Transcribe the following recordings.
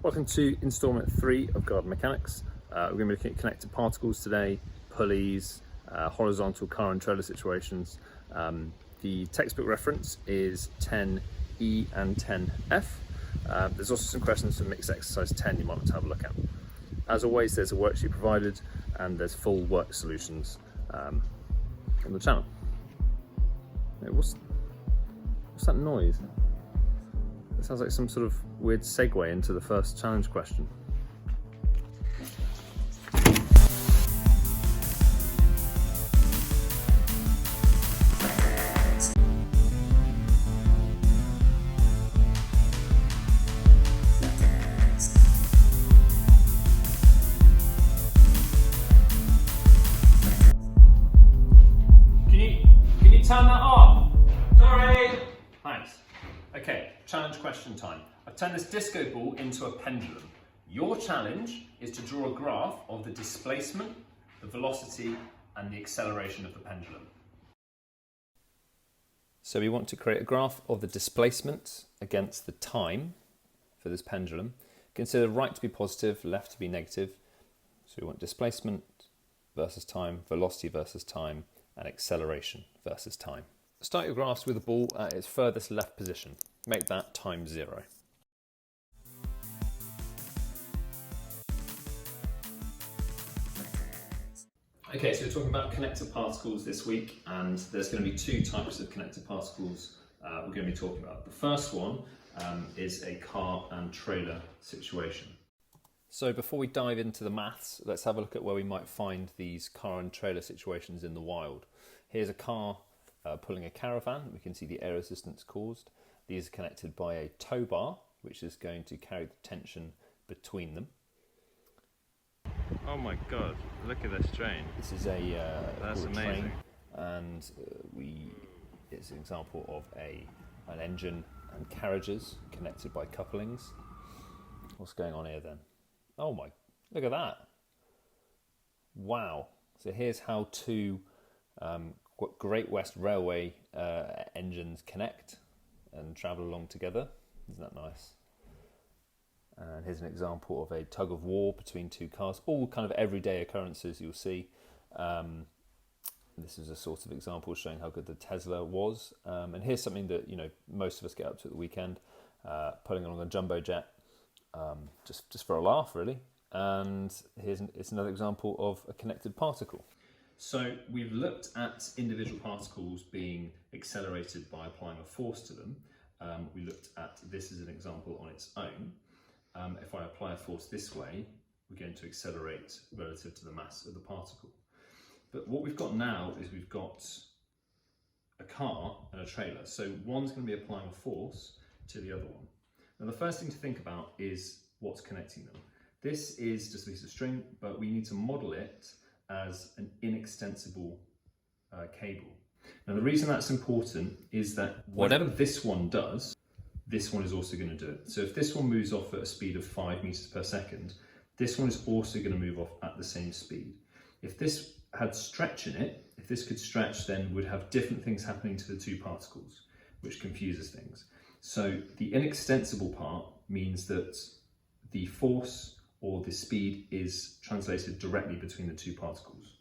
Welcome to instalment 3 of Garden Mechanics. We're going to be looking at connected particles today, pulleys, horizontal car and trailer situations. The textbook reference is 10E and 10F. There's also some questions from mixed exercise 10 you might want to have a look at. As always, there's a worksheet provided and there's full work solutions on the channel. What's that noise? It sounds like some sort of weird segue into the first challenge question. Can you turn that off? Sorry! Thanks. Okay, challenge question time. I've turned this disco ball into a pendulum. Your challenge is to draw a graph of the displacement, the velocity, and the acceleration of the pendulum. So we want to create a graph of the displacement against the time for this pendulum. Consider right to be positive, left to be negative. So we want displacement versus time, velocity versus time, and acceleration versus time. Start your graphs with the ball at its furthest left position. Make that times 0. Okay, so we're talking about connected particles this week, and there's going to be 2 types of connected particles we're going to be talking about. The first one is a car and trailer situation. So before we dive into the maths, let's have a look at where we might find these car and trailer situations in the wild. Here's a car pulling a caravan. We can see the air resistance caused. These are connected by a tow bar, which is going to carry the tension between them. Oh my god, look at this train. This is a That's amazing. train, and it's an example of an engine and carriages connected by couplings. What's going on here then? Oh my, look at that. Wow. So here's how 2 Great West Railway engines connect and travel along together. Isn't that nice? And here's an example of a tug of war between 2 cars, all kind of everyday occurrences you'll see. This is a sort of example showing how good the Tesla was. And here's something that most of us get up to at the weekend, pulling along a jumbo jet, just for a laugh really. And it's another example of a connected particle. So we've looked at individual particles being accelerated by applying a force to them. We looked at this as an example on its own. If I apply a force this way, we're going to accelerate relative to the mass of the particle. But what we've got now is we've got a car and a trailer. So one's going to be applying a force to the other one. Now the first thing to think about is what's connecting them. This is just a piece of string, but we need to model it as an inextensible cable. Now the reason that's important is that whatever this one does, this one is also going to do it. So if this one moves off at a speed of 5 meters per second, this one is also going to move off at the same speed. If this had stretch in it, if this could stretch, then we'd have different things happening to the 2 particles, which confuses things. So the inextensible part means that the force or the speed is translated directly between the 2 particles.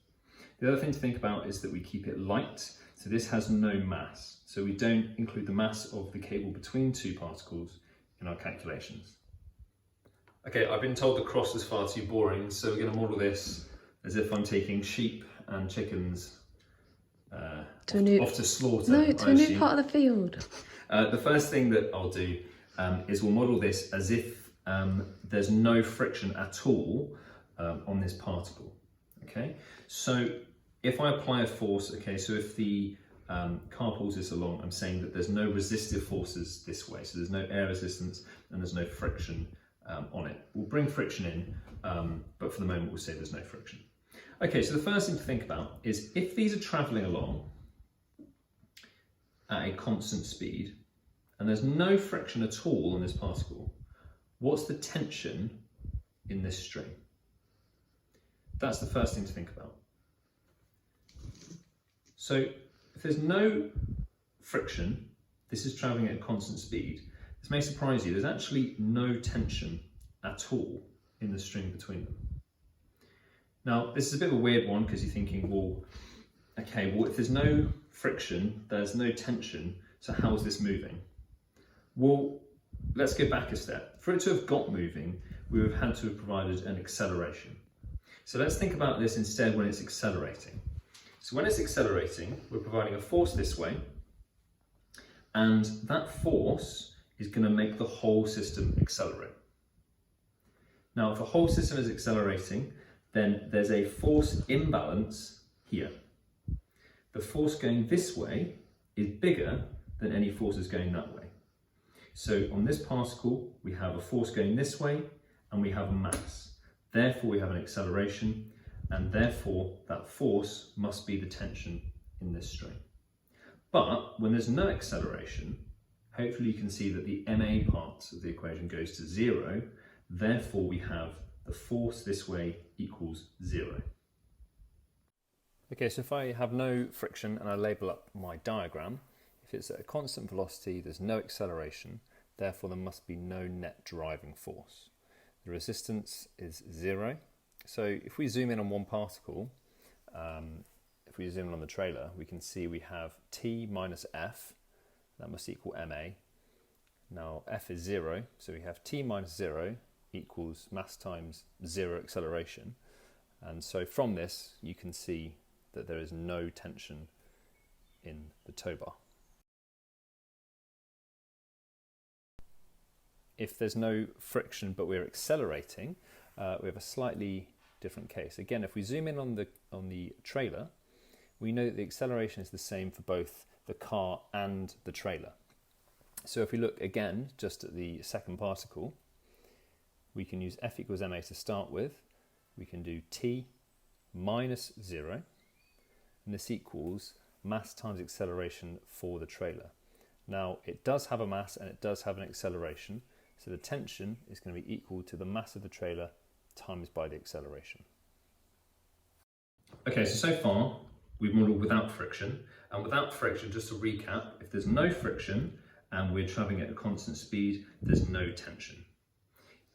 The other thing to think about is that we keep it light, so this has no mass. So we don't include the mass of the cable between 2 particles in our calculations. Okay, I've been told the cross is far too boring, so we're going to model this as if I'm taking sheep and chickens off to slaughter. No, to a new part of the field. The first thing that I'll do is we'll model this as if there's no friction at all on this particle. Okay, so if I apply a force, okay, so if the car pulls this along, I'm saying that there's no resistive forces this way, so there's no air resistance and there's no friction on it. We'll bring friction in, but for the moment we'll say there's no friction. Okay, so the first thing to think about is if these are travelling along at a constant speed and there's no friction at all on this particle, what's the tension in this string? That's the first thing to think about. So if there's no friction, this is travelling at a constant speed, this may surprise you, there's actually no tension at all in the string between them. Now, this is a bit of a weird one because you're thinking, well, okay, well, if there's no friction, there's no tension, so how is this moving? Well, let's go back a step. For it to have got moving, we would have had to have provided an acceleration. So let's think about this instead when it's accelerating. So when it's accelerating, we're providing a force this way, and that force is going to make the whole system accelerate. Now, if the whole system is accelerating, then there's a force imbalance here. The force going this way is bigger than any forces going that way. So on this particle, we have a force going this way and we have a mass. Therefore, we have an acceleration, and therefore that force must be the tension in this string. But when there's no acceleration, hopefully you can see that the ma part of the equation goes to 0. Therefore, we have the force this way equals 0. Okay, so if I have no friction and I label up my diagram, if it's at a constant velocity, there's no acceleration, therefore there must be no net driving force. The resistance is 0. So if we zoom in on one particle, if we zoom in on the trailer, we can see we have T minus F, that must equal ma. Now F is 0, so we have T minus 0 equals mass times 0 acceleration. And so from this, you can see that there is no tension in the tow bar. If there's no friction but we're accelerating, we have a slightly different case. Again, if we zoom in on the trailer, we know that the acceleration is the same for both the car and the trailer. So if we look again just at the second particle, we can use F equals ma to start with. We can do T minus 0, and this equals mass times acceleration for the trailer. Now, it does have a mass and it does have an acceleration, so the tension is going to be equal to the mass of the trailer times by the acceleration. Okay, so far we've modelled without friction, and without friction, just to recap, if there's no friction and we're travelling at a constant speed, there's no tension.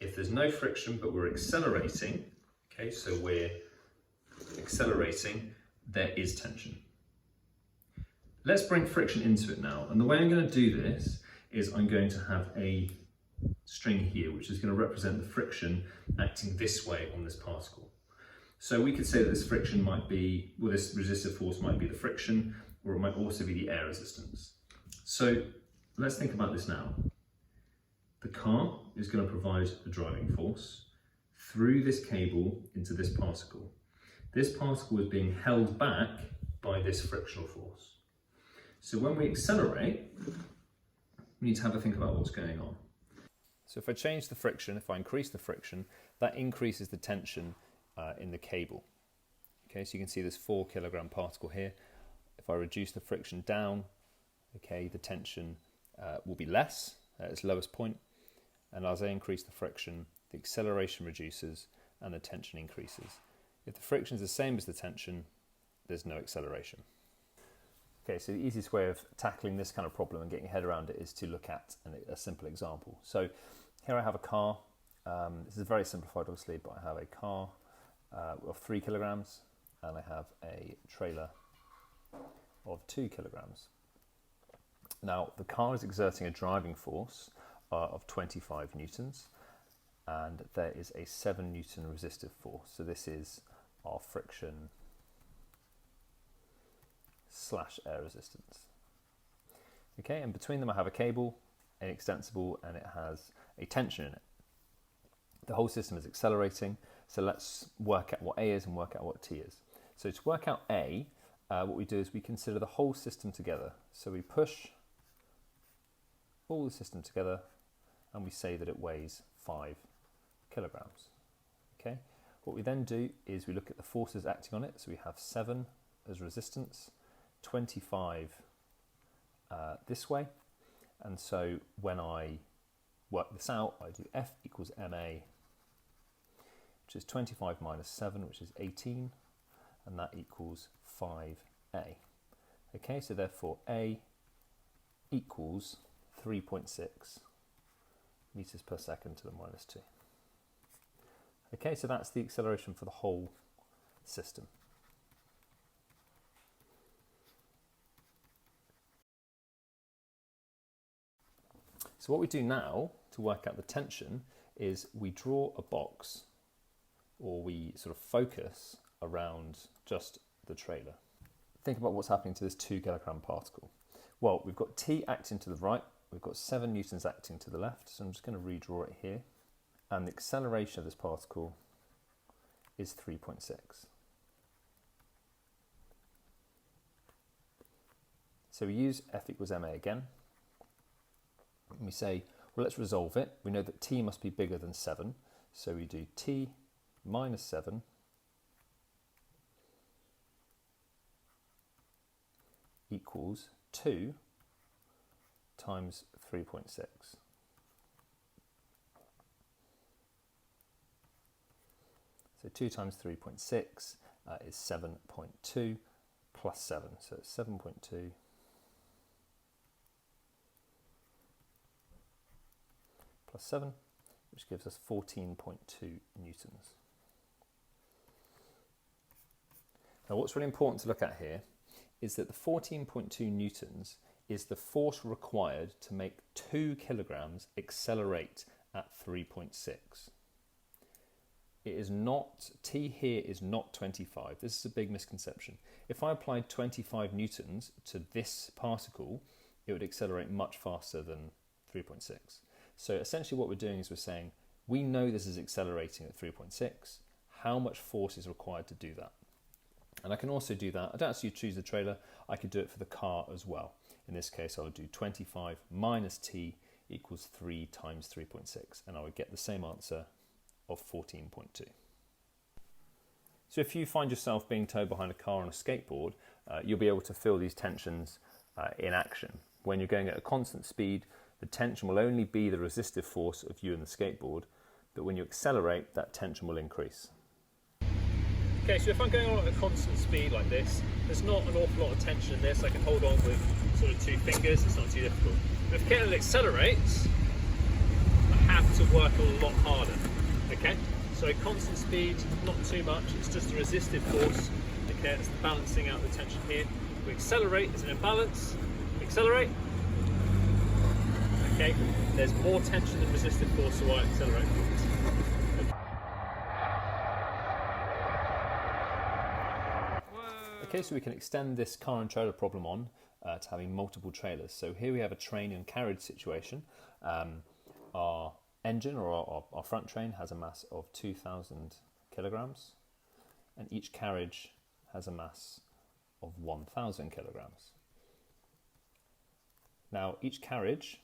If there's no friction but we're accelerating, okay, so we're accelerating, there is tension. Let's bring friction into it now, and the way I'm going to do this is I'm going to have a string here which is going to represent the friction acting this way on this particle. So we could say that this friction might be, well, this resistive force might be the friction, or it might also be the air resistance. So let's think about this now. The car is going to provide a driving force through this cable into this particle. This particle is being held back by this frictional force. So when we accelerate, we need to have a think about what's going on. So if I change the friction, if I increase the friction, that increases the tension in the cable. Okay, so you can see this 4 kilogram particle here. If I reduce the friction down, okay, the tension will be less at its lowest point, and as I increase the friction, the acceleration reduces and the tension increases. If the friction is the same as the tension, there's no acceleration. Okay, so the easiest way of tackling this kind of problem and getting your head around it is to look at a simple example. So here I have a car. This is very simplified, obviously, but I have a car of 3 kilograms and I have a trailer of 2 kilograms. Now, the car is exerting a driving force of 25 newtons, and there is a 7 Newton resistive force. So this is our friction / air resistance. Okay, and between them I have a cable, an extensible, and it has a tension in it. The whole system is accelerating, so let's work out what A is and work out what T is. So to work out A, what we do is we consider the whole system together. So we push all the system together and we say that it weighs 5 kilograms. Okay, what we then do is we look at the forces acting on it. So we have 7 as resistance, 25 this way, and so when I work this out, I do F equals ma, which is 25 minus 7, which is 18, and that equals 5a. Okay, so therefore A equals 3.6 meters per second to the minus 2. Okay, so that's the acceleration for the whole system. So what we do now to work out the tension is we draw a box, or we sort of focus around just the trailer. Think about what's happening to this 2 kilogram particle. Well, we've got T acting to the right, we've got 7 newtons acting to the left, so I'm just going to redraw it here. And the acceleration of this particle is 3.6. So we use F equals ma again. And we say, well, let's resolve it. We know that T must be bigger than 7, so we do T minus 7 equals 2 times 3.6. So 2 times 3.6 is 7.2 plus 7, so it's 7.2 plus 7, which gives us 14.2 newtons. Now what's really important to look at here is that the 14.2 newtons is the force required to make 2 kilograms accelerate at 3.6. It is not, T here is not 25. This is a big misconception. If I applied 25 newtons to this particle, it would accelerate much faster than 3.6. So essentially what we're doing is we're saying, we know this is accelerating at 3.6. How much force is required to do that? And I can also do that. I don't actually choose the trailer. I could do it for the car as well. In this case, I would do 25 minus T equals 3 times 3.6. And I would get the same answer of 14.2. So if you find yourself being towed behind a car on a skateboard, you'll be able to feel these tensions in action. When you're going at a constant speed, the tension will only be the resistive force of you and the skateboard, but when you accelerate, that tension will increase. Okay, so if I'm going on at a constant speed like this, there's not an awful lot of tension in this. I can hold on with sort of 2 fingers, it's not too difficult. But if kettle accelerates, I have to work a lot harder. Okay, so constant speed, not too much, it's just a resistive force. Okay, it's balancing out the tension here. We accelerate, there's an imbalance. Accelerate. Okay, there's more tension than resistive force, so I accelerate. Okay, so we can extend this car and trailer problem on to having multiple trailers. So here we have a train and carriage situation. Our engine, or our front train, has a mass of 2,000 kilograms, and each carriage has a mass of 1,000 kilograms. Now, each carriage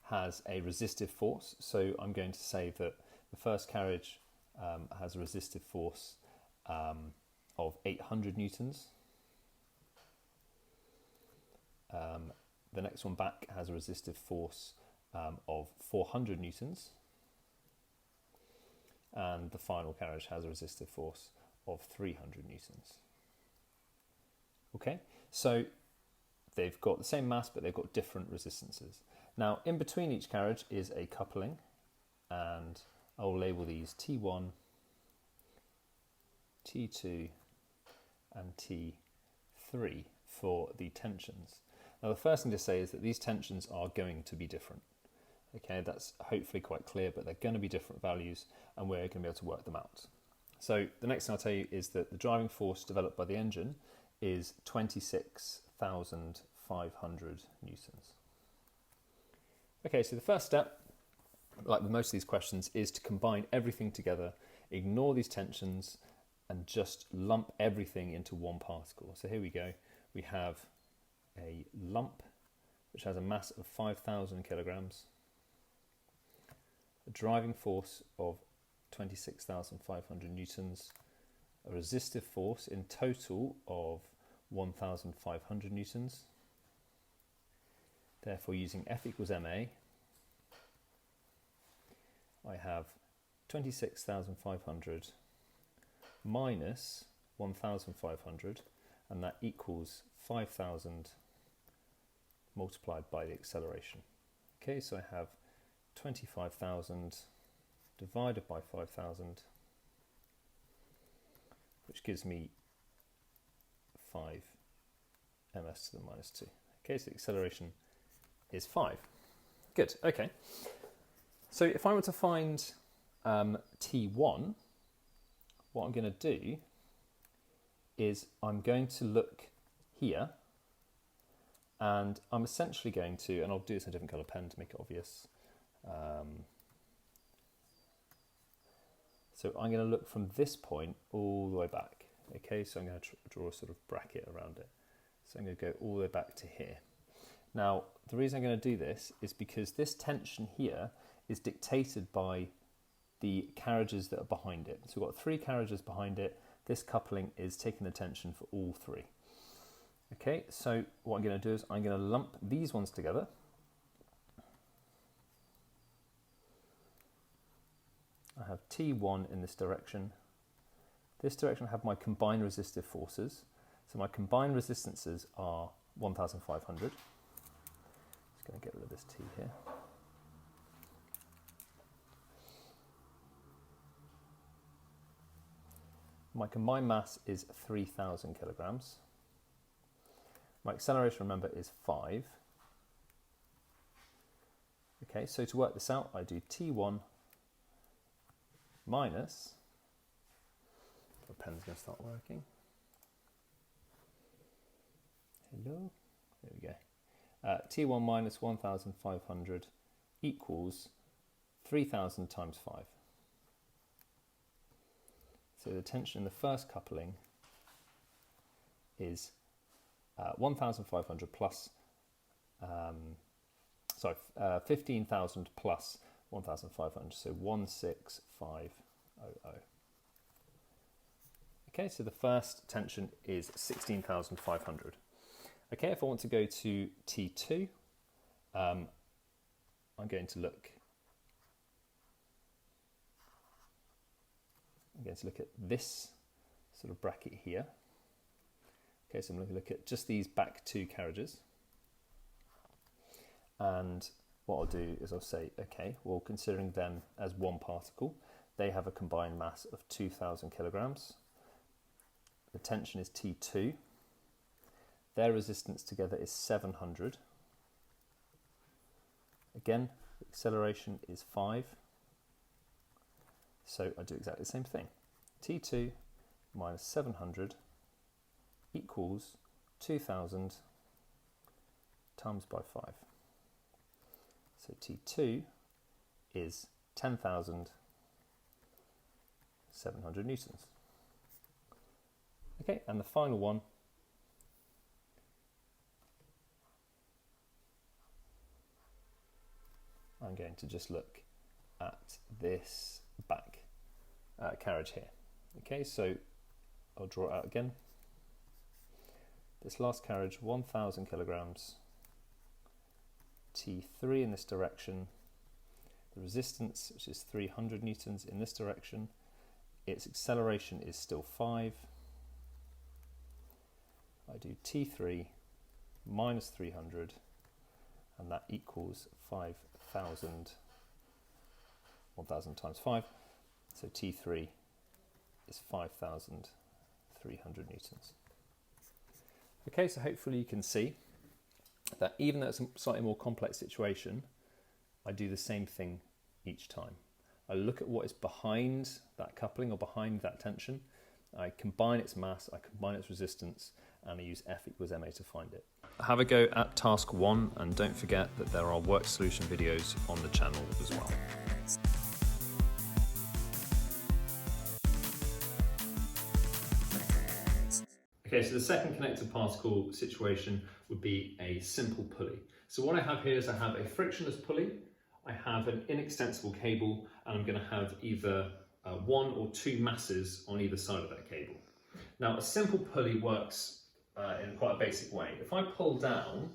has a resistive force, so I'm going to say that the first carriage has a resistive force of 800 newtons. The next one back has a resistive force of 400 newtons, and the final carriage has a resistive force of 300 newtons. Okay, so they've got the same mass, but they've got different resistances. Now, in between each carriage is a coupling, and I'll label these T1, T2, and T3 for the tensions. Now, the first thing to say is that these tensions are going to be different. Okay, that's hopefully quite clear, but they're going to be different values, and we're going to be able to work them out. So the next thing I'll tell you is that the driving force developed by the engine is 26,500 newtons. Okay, so the first step, like with most of these questions, is to combine everything together, ignore these tensions, and just lump everything into one particle. So here we go. We have a lump which has a mass of 5,000 kilograms, a driving force of 26,500 newtons, a resistive force in total of 1,500 newtons. Therefore, using F equals ma, I have 26,500 minus 1,500, and that equals 5,000 multiplied by the acceleration. Okay, so I have 25,000 divided by 5,000, which gives me 5 ms to the minus 2. Okay, so the acceleration is 5. Good, okay. So if I were to find T1, what I'm going to do is I'm going to look here, and I'm essentially going to, and I'll do this in a different colour pen to make it obvious. So I'm going to look from this point all the way back. Okay, so I'm going to draw a sort of bracket around it. So I'm going to go all the way back to here. Now, the reason I'm going to do this is because this tension here is dictated by the carriages that are behind it. So we've got 3 carriages behind it. This coupling is taking the tension for all 3. Okay, so what I'm going to do is I'm going to lump these ones together. I have T1 in this direction. This direction I have my combined resistive forces. So my combined resistances are 1,500. Just going to get rid of this T here. My combined mass is 3,000 kilograms. My acceleration, remember, is 5. Okay, so to work this out, I do T1 minus, the pen's going to start working. Hello, there we go. T1 minus 1,500 equals 3,000 times 5. So the tension in the first coupling is 1,500 plus, 15,000 plus 1,500, so 16500. Okay, so the first tension is 16,500. Okay, if I want to go to T2, I'm going to look at this sort of bracket here. Okay, so I'm going to look at just these back 2 carriages. And what I'll do is I'll say, okay, well, considering them as one particle, they have a combined mass of 2,000 kilograms. The tension is T2. Their resistance together is 700. Again, the acceleration is 5. So I do exactly the same thing. T2 minus 700 equals 2,000 times by 5. So T2 is 10,700 newtons. Okay, and the final one I'm going to just look at this back carriage here. Okay, so I'll draw it out again. This last carriage, 1,000 kilograms, T3 in this direction, the resistance, which is 300 newtons in this direction, its acceleration is still 5. I do T3 minus 300, and that equals 5,000, 1,000 times 5, so T3 is 5,300 newtons. Okay, so hopefully you can see that even though it's a slightly more complex situation, I do the same thing each time. I look at what is behind that coupling or behind that tension, I combine its mass, I combine its resistance, and I use F equals ma to find it. Have a go at task 1, and don't forget that there are work solution videos on the channel as well. Okay, so the second connected particle situation would be a simple pulley. So what I have here is I have a frictionless pulley, I have an inextensible cable, and I'm going to have either 1 or 2 masses on either side of that cable. Now, a simple pulley works in quite a basic way. If I pull down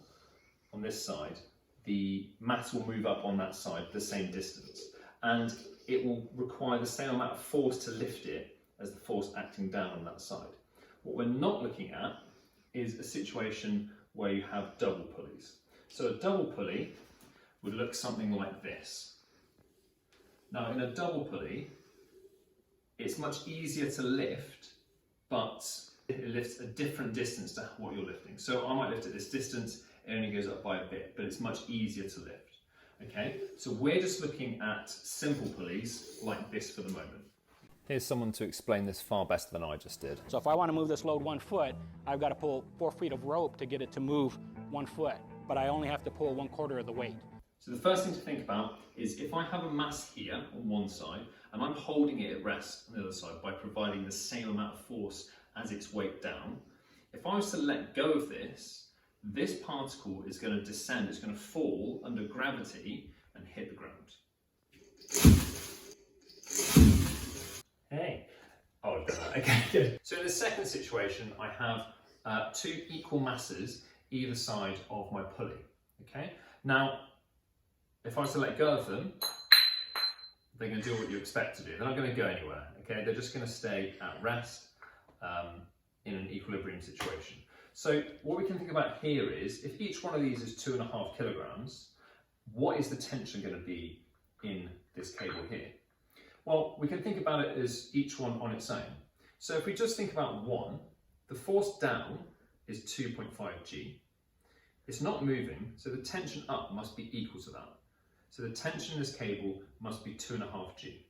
on this side, the mass will move up on that side the same distance, and it will require the same amount of force to lift it as the force acting down on that side. What we're not looking at is a situation where you have double pulleys. So a double pulley would look something like this. Now in a double pulley, it's much easier to lift, but it lifts a different distance to what you're lifting. So I might lift at this distance, it only goes up by a bit, but it's much easier to lift. Okay, so we're just looking at simple pulleys like this for the moment. Here's someone to explain this far better than I just did. So if I want to move this load 1 foot, I've got to pull 4 feet of rope to get it to move 1 foot, but I only have to pull 1/4 of the weight. So the first thing to think about is if I have a mass here on one side and I'm holding it at rest on the other side by providing the same amount of force as its weight down, if I was to let go of this, this particle is going to descend, it's going to fall under gravity and hit the ground. Hey, oh, I've done that. Okay, good. So in the second situation, I have 2 equal masses either side of my pulley. Okay, now if I was to let go of them, they're going to do what you expect to do. They're not going to go anywhere. Okay, they're just going to stay at rest in an equilibrium situation. So what we can think about here is, if each one of these is 2.5 kilograms, what is the tension going to be in this cable here? Well, we can think about it as each one on its own. So if we just think about one, the force down is 2.5 G. It's not moving, so the tension up must be equal to that. So the tension in this cable must be 2.5 G.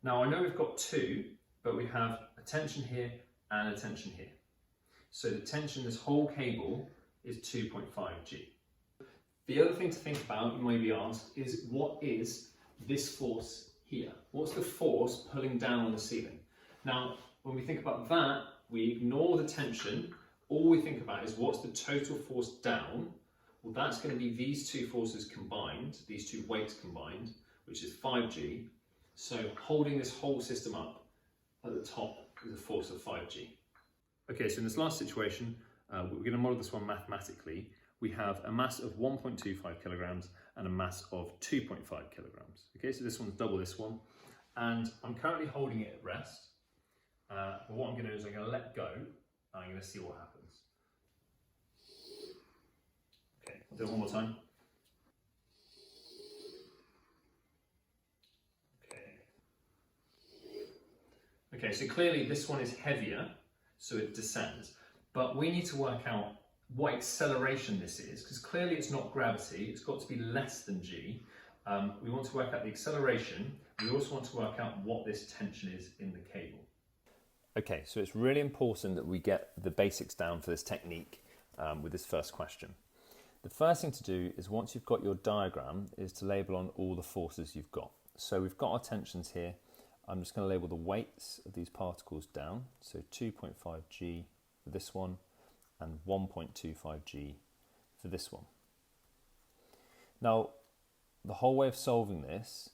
Now I know we've got 2, but we have a tension here and a tension here. So the tension in this whole cable is 2.5 G. The other thing to think about, you may be asked, is what is this force here? What's the force pulling down on the ceiling? Now, when we think about that, we ignore the tension. All we think about is what's the total force down. Well, that's going to be these 2 forces combined, these 2 weights combined, which is 5G. So holding this whole system up at the top is a force of 5G. Okay, so in this last situation, we're going to model this one mathematically. We have a mass of 1.25 kilograms and a mass of 2.5 kilograms. Okay, so this one's double this one. And I'm currently holding it at rest. But what I'm going to do is I'm going to let go and I'm going to see what happens. Okay, I'll do it one more time. Okay, so clearly this one is heavier, so it descends. But we need to work out what acceleration this is, because clearly it's not gravity, it's got to be less than G. We want to work out the acceleration. We also want to work out what this tension is in the cable. Okay, so it's really important that we get the basics down for this technique with this first question. The first thing to do is, once you've got your diagram, is to label on all the forces you've got. So we've got our tensions here. I'm just going to label the weights of these particles down. So 2.5 G for this one and 1.25 G for this one. Now, the whole way of solving this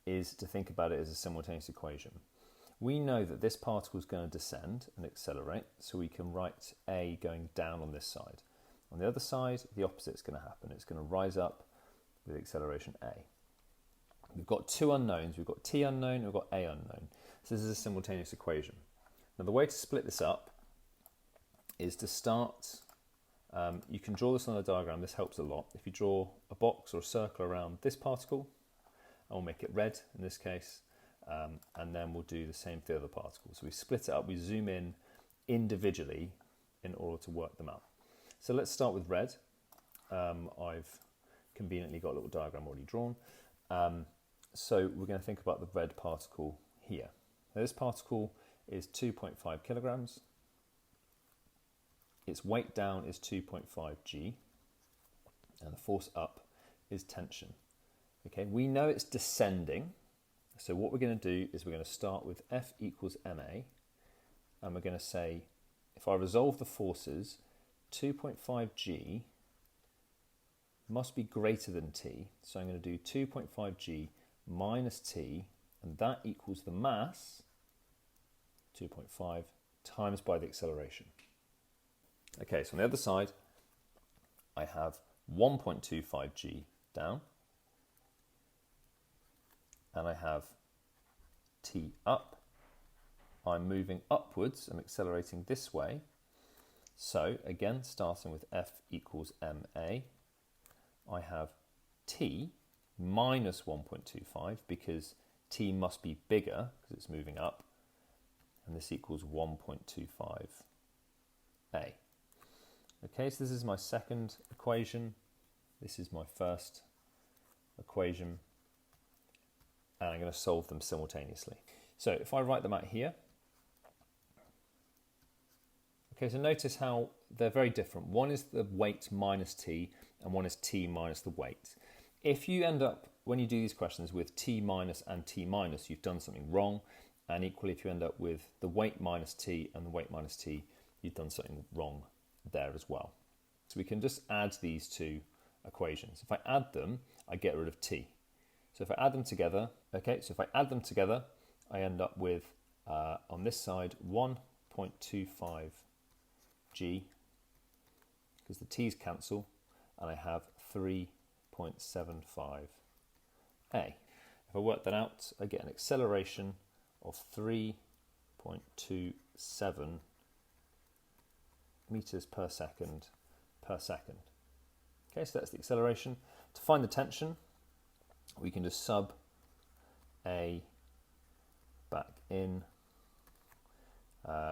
is to think about it as a simultaneous equation. We know that this particle is going to descend and accelerate, so we can write A going down on this side. On the other side, the opposite is going to happen. It's going to rise up with acceleration A. We've got 2 unknowns. We've got T unknown and we've got A unknown. So this is a simultaneous equation. Now the way to split this up is to start, you can draw this on a diagram. This helps a lot. If you draw a box or a circle around this particle, and we'll make it red in this case, and then we'll do the same for the other particles. So we split it up, we zoom in individually in order to work them out. So let's start with red. I've conveniently got a little diagram already drawn. So we're going to think about the red particle here. Now this particle is 2.5 kilograms. Its weight down is 2.5 G, and the force up is tension. Okay, we know it's descending, so what we're going to do is we're going to start with F equals ma, and we're going to say, if I resolve the forces, 2.5 G must be greater than T, so I'm going to do 2.5 G minus T, and that equals the mass, 2.5, times by the acceleration. Okay, so on the other side, I have 1.25 G down, and I have T up. I'm moving upwards, I'm accelerating this way. So again, starting with F equals ma, I have T minus 1.25 because T must be bigger because it's moving up, and this equals 1.25a. Okay, so this is my second equation. This is my first equation, and I'm going to solve them simultaneously. So if I write them out here, okay, so notice how they're very different. One is the weight minus t, and one is t minus the weight. If you end up, when you do these questions, with t minus and t minus, you've done something wrong. And equally, if you end up with the weight minus t and the weight minus t, you've done something wrong there as well. So we can just add these two equations. If I add them, I get rid of t. So if I add them together, okay, so if I add them together, I end up with, on this side, 1.25g, because the t's cancel, and I have 3.75a. If I work that out, I get an acceleration of 3.27 meters per second. Okay, so that's the acceleration. To find the tension, we can just sub A back in.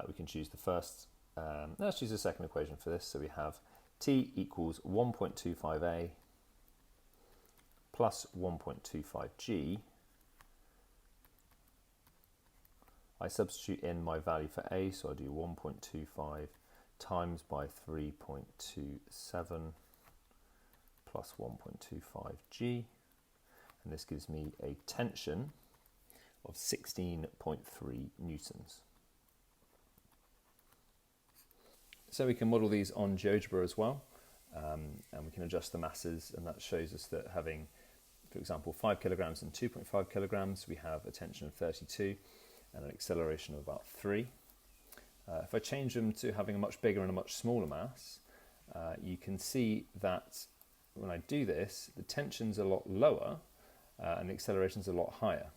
We can choose the first, let's choose the second equation for this. So we have T equals 1.25A plus 1.25G. I substitute in my value for A, so I do 1.25 times by 3.27 plus 1.25G, and this gives me a tension of 16.3 newtons. So we can model these on GeoGebra as well, and we can adjust the masses, and that shows us that having, for example, 5 kilograms and 2.5 kilograms, we have a tension of 32 and an acceleration of about 3. If I change them to having a much bigger and a much smaller mass, you can see that when I do this, the tension's a lot lower and the acceleration's a lot higher.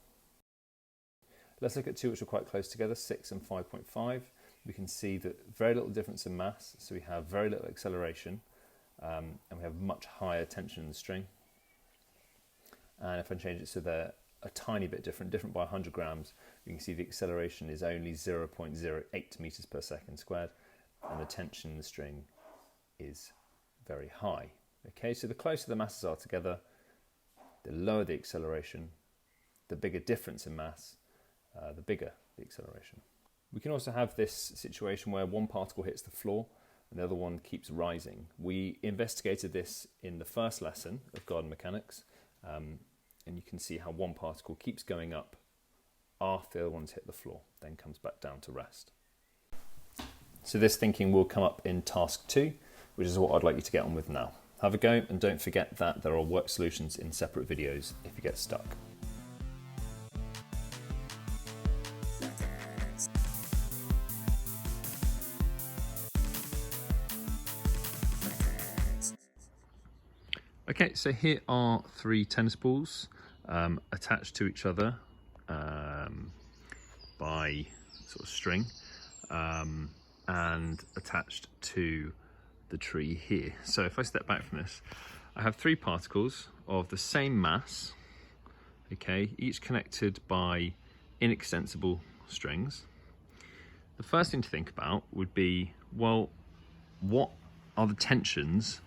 Let's look at two which are quite close together, 6 and 5.5. We can see that very little difference in mass, so we have very little acceleration, and we have much higher tension in the string. And if I change it so they're a tiny bit different by 100 grams, you can see the acceleration is only 0.08 meters per second squared, and the tension in the string is very high. Okay, so the closer the masses are together, the lower the acceleration, the bigger difference in mass, the bigger the acceleration. We can also have this situation where one particle hits the floor and the other one keeps rising. We investigated this in the first lesson of garden mechanics, and you can see how one particle keeps going up after the other one's hit the floor, then comes back down to rest. So this thinking will come up in task 2, which is what I'd like you to get on with now. Have a go, and don't forget that there are work solutions in separate videos if you get stuck. Okay, so here are 3 tennis balls attached to each other by sort of string and attached to the tree here. So if I step back from this, I have 3 particles of the same mass, okay, each connected by inextensible strings. The first thing to think about would be, well, what are the tensions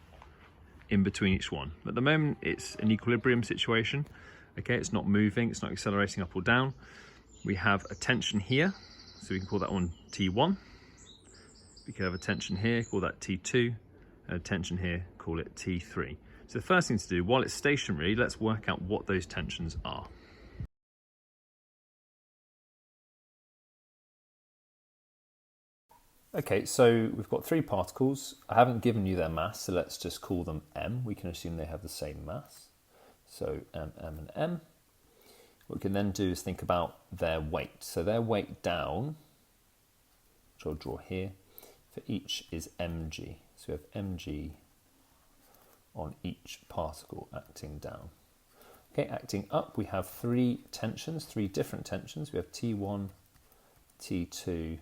in between each one? At the moment, it's an equilibrium situation. Okay, it's not moving, it's not accelerating up or down. We have a tension here, so we can call that one T1. We could have a tension here, call that T2, and a tension here, call it T3. So the first thing to do, while it's stationary, let's work out what those tensions are. Okay, so we've got 3 particles. I haven't given you their mass, so let's just call them M. We can assume they have the same mass. So M, M, and M. What we can then do is think about their weight. So their weight down, which I'll draw here, for each is mg. So we have mg on each particle acting down. Okay, acting up, we have 3 tensions, 3 different tensions. We have T1, T2,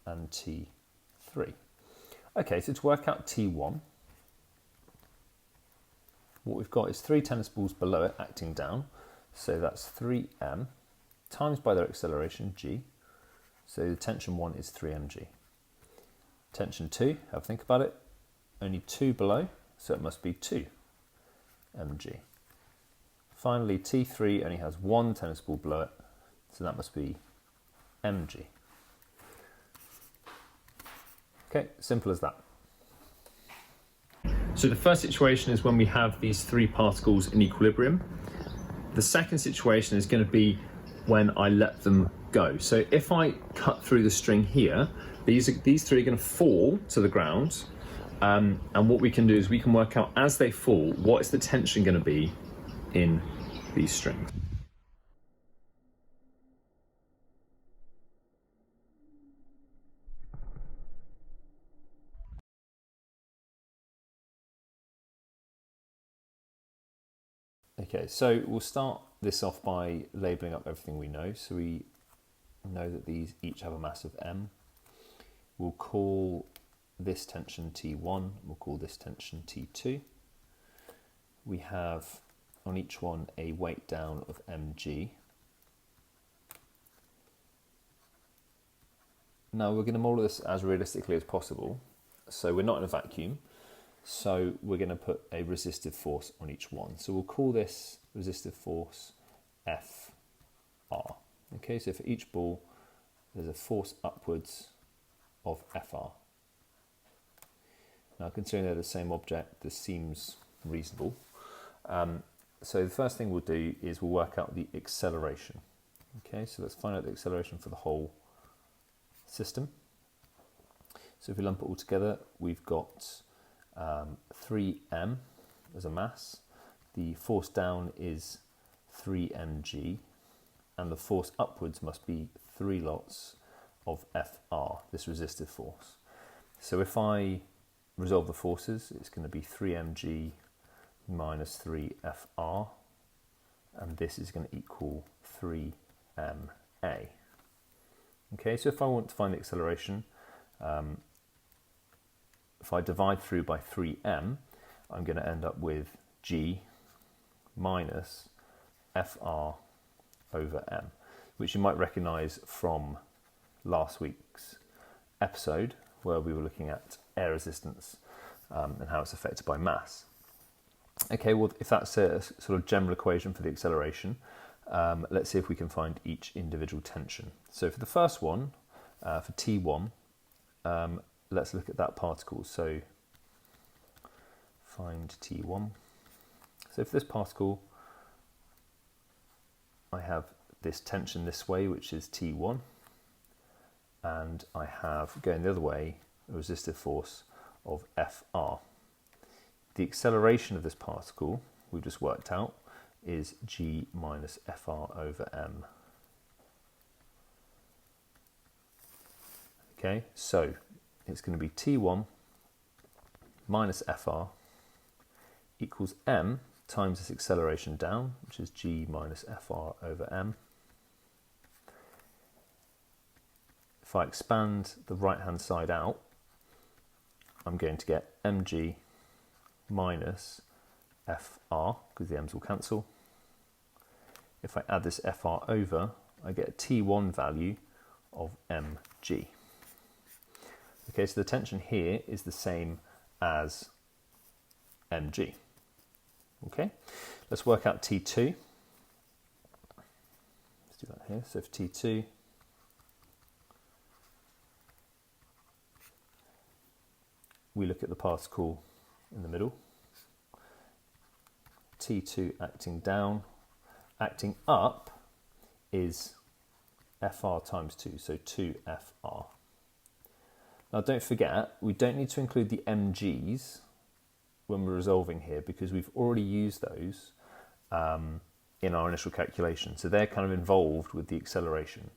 and T3. Okay, so to work out T1, what we've got is 3 tennis balls below it acting down. So that's 3m times by their acceleration, g. So the tension 1 is 3mg. Tension 2, have a think about it, only 2 below, so it must be 2mg. Finally, T3 only has 1 tennis ball below it, so that must be mg. Okay, simple as that. So the first situation is when we have these 3 particles in equilibrium. The second situation is going to be when I let them go. So if I cut through the string here, these 3 are going to fall to the ground, and what we can do is we can work out as they fall, what is the tension going to be in these strings. Okay, so we'll start this off by labelling up everything we know. So we know that these each have a mass of m. We'll call this tension T1, we'll call this tension T2. We have on each one a weight down of mg. Now we're going to model this as realistically as possible. So we're not in a vacuum. So we're going to put a resistive force on each one. So we'll call this resistive force Fr. Okay, so for each ball, there's a force upwards of Fr. Now, considering they're the same object, this seems reasonable. So the first thing we'll do is we'll work out the acceleration. Okay, so let's find out the acceleration for the whole system. So if we lump it all together, we've got 3m as a mass, the force down is 3mg, and the force upwards must be 3 lots of Fr, this resistive force. So if I resolve the forces, it's going to be 3mg minus 3Fr, and this is going to equal 3ma. Okay, so if I want to find the acceleration, if I divide through by 3m, I'm going to end up with g minus Fr over m, which you might recognise from last week's episode where we were looking at air resistance and how it's affected by mass. Okay, well, if that's a sort of general equation for the acceleration, let's see if we can find each individual tension. So for the first one, for T1, let's look at that particle. So find T1. So for this particle, I have this tension this way, which is T1, and I have, going the other way, a resistive force of Fr. The acceleration of this particle, we just worked out, is g minus Fr over m. Okay, so it's going to be T1 minus Fr equals m times this acceleration down, which is g minus Fr over m. If I expand the right hand side out, I'm going to get mg minus Fr, because the m's will cancel. If I add this Fr over, I get a T1 value of mg. Okay, so the tension here is the same as mg. Okay, let's work out T2. Let's do that here. So for T2, we look at the particle in the middle. T2 acting down. Acting up is Fr times 2, so 2Fr. Now don't forget, we don't need to include the mg's when we're resolving here because we've already used those in our initial calculation. So they're kind of involved with the acceleration.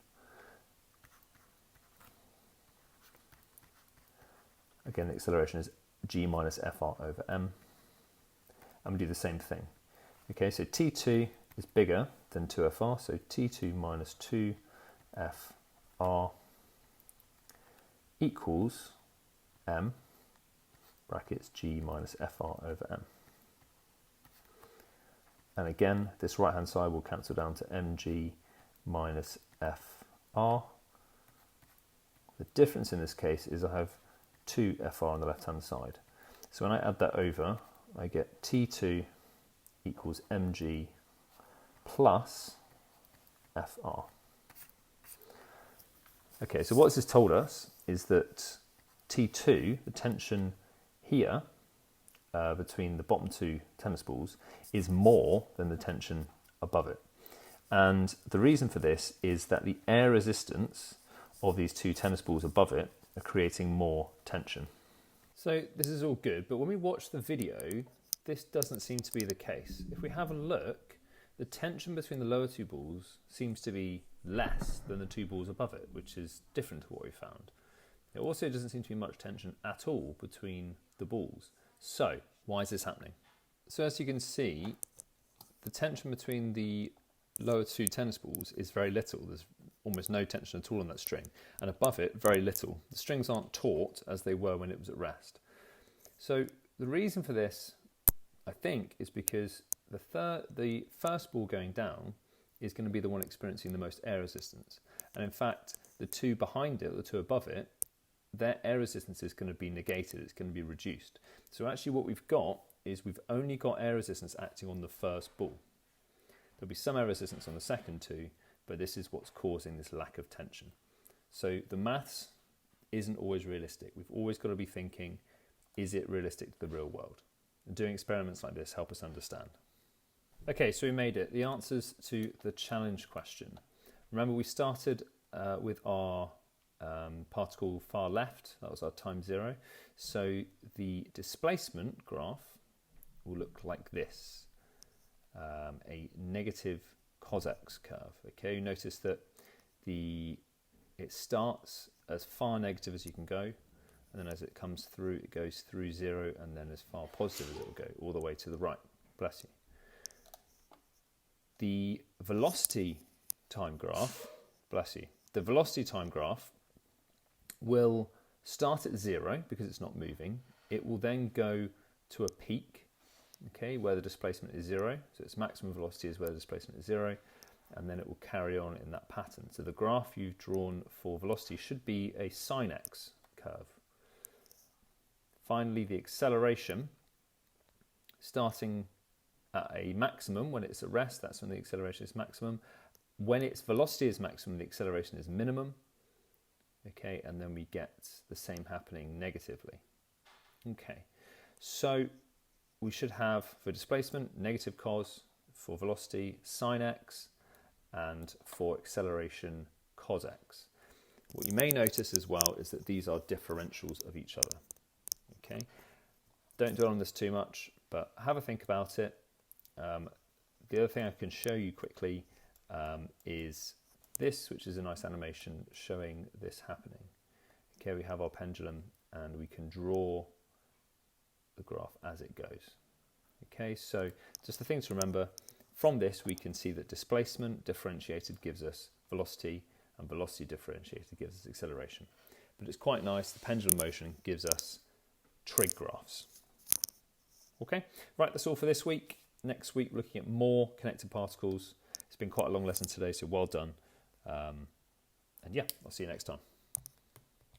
Again, the acceleration is g minus Fr over m. And we do the same thing. Okay, so T2 is bigger than 2Fr, so T2 minus 2Fr equals m, brackets g minus Fr over m. And again, this right hand side will cancel down to mg minus fr. The difference in this case is I have 2 fr on the left hand side. So when I add that over, I get T2 equals mg plus fr. Okay, so what this has told us is that T2, the tension here between the bottom 2 tennis balls, is more than the tension above it. And the reason for this is that the air resistance of these 2 tennis balls above it are creating more tension. So this is all good, but when we watch the video, this doesn't seem to be the case. If we have a look, the tension between the lower 2 balls seems to be less than the 2 balls above it, which is different to what we found. There also doesn't seem to be much tension at all between the balls. So why is this happening? So as you can see, the tension between the lower 2 tennis balls is very little. There's almost no tension at all on that string, and above it very little. The strings aren't taut as they were when it was at rest. So the reason for this, I think, is because the first ball going down is going to be the one experiencing the most air resistance, and in fact the 2 behind it, the 2 above it, their air resistance is going to be negated, it's going to be reduced. So actually what we've got is we've only got air resistance acting on the first ball. There'll be some air resistance on the second 2, but this is what's causing this lack of tension. So the maths isn't always realistic. We've always got to be thinking, is it realistic to the real world? And doing experiments like this help us understand. Okay, so we made it. The answers to the challenge question. Remember, we started with our particle far left. That was our time 0. So the displacement graph will look like this. A negative cos x curve. Okay, you notice that it starts as far negative as you can go, and then as it comes through, it goes through 0, and then as far positive as it will go, all the way to the right. Bless you. The velocity time graph, bless you, the velocity time graph will start at 0 because it's not moving. It will then go to a peak, okay, where the displacement is 0. So its maximum velocity is where the displacement is 0, and then it will carry on in that pattern. So the graph you've drawn for velocity should be a sine x curve. Finally, the acceleration, starting at a maximum when it's at rest, that's when the acceleration is maximum. When its velocity is maximum, the acceleration is minimum. Okay, and then we get the same happening negatively. Okay, so we should have, for displacement, negative cos, for velocity, sine x, and for acceleration, cos x. What you may notice as well is that these are differentials of each other. Okay, don't dwell on this too much, but have a think about it. The other thing I can show you quickly is this, which is a nice animation showing this happening. Okay, we have our pendulum and we can draw the graph as it goes. Okay, so just the thing to remember, from this we can see that displacement differentiated gives us velocity, and velocity differentiated gives us acceleration. But it's quite nice, the pendulum motion gives us trig graphs. Okay, right, that's all for this week. Next week, we're looking at more connected particles. It's been quite a long lesson today, so well done. And yeah, I'll see you next time.